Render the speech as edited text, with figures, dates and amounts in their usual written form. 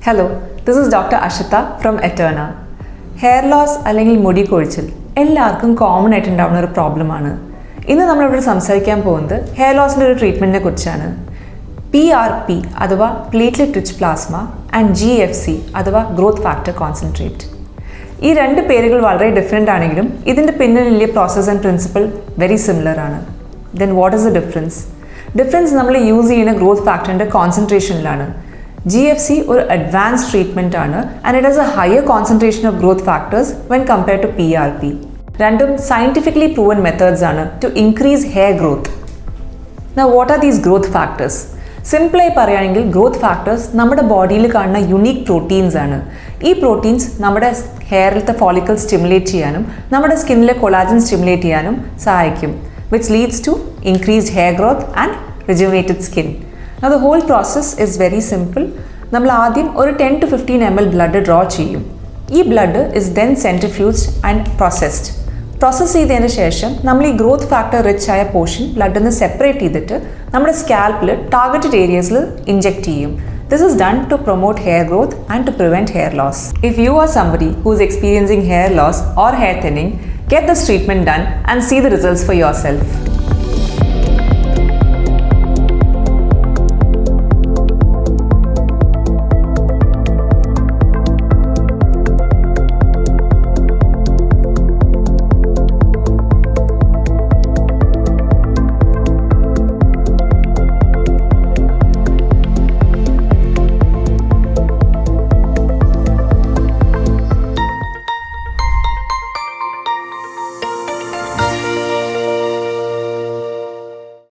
Hello, this is Dr. Ashita from Eterna. Hair loss അല്ലെങ്കിൽ മുടി കൊഴിച്ചിൽ എല്ലാവർക്കും കോമൺ ആയിട്ടുണ്ടാവുന്ന ഒരു പ്രോബ്ലമാണ്. ഇന്ന് നമ്മളിവിടെ സംസാരിക്കാൻ പോകുന്നത് ഹെയർ ലോസിൻ്റെ ഒരു ട്രീറ്റ്മെൻറ്റിനെ കുറിച്ചാണ്. PRP അഥവാ platelet rich plasma and GFC അഥവാ ഗ്രോത്ത് ഫാക്ടർ കോൺസെൻട്രേറ്റ്. ഈ രണ്ട് പേരുകൾ വളരെ ഡിഫറെൻ്റ് ആണെങ്കിലും ഇതിൻ്റെ പിന്നിലുള്ള process and principle very similar ആണ്. Then what is the difference? Difference നമ്മൾ യൂസ് ചെയ്യുന്ന ഗ്രോത്ത് ഫാക്ടറിൻ്റെ കോൺസെൻട്രേഷനിലാണ്. GFC ഒരു അഡ്വാൻസ്ഡ് ട്രീറ്റ്മെൻറ്റ് ആണ് and it has a higher concentration of growth factors when compared to PRP. രണ്ടും സയൻറ്റിഫിക്കലി പ്രൂവൻ മെത്തേഡ്സ് ആണ് to increase hair growth. Now what are these growth factors? സിംപിളായി പറയുകയാണെങ്കിൽ growth factors നമ്മുടെ ബോഡിയിൽ കാണുന്ന unique proteins ആണ്. ഈ proteins നമ്മുടെ ഹെയറിലത്തെ follicle stimulate ചെയ്യാനും നമ്മുടെ സ്കിന്നിലെ കൊളാജൻ സ്റ്റിമുലേറ്റ് ചെയ്യാനും സഹായിക്കും, which leads to increased hair growth and rejuvenated skin. Now the whole process is very simple. നമ്മൾ ആദ്യം ഒരു 10 to 15 ml ബ്ലഡ് ഡ്രോ ചെയ്യും. ഈ blood is then centrifuged and processed. Process ചെയ്തതിന് ശേഷം നമ്മൾ ഈ ഗ്രോത്ത് ഫാക്ടർ റിച്ച് ആയ പോർഷൻ ബ്ലഡിൽ നിന്ന് സെപ്പറേറ്റ് ചെയ്തിട്ട് നമ്മുടെ സ്കാൽപ്പിൽ ടാർഗറ്റഡ് ഏരിയസിൽ ഇഞ്ചെക്ട് ചെയ്യും. This is done to promote hair growth and to prevent hair loss. If you are somebody who is experiencing hair loss or hair thinning, get this treatment done and see the results for yourself.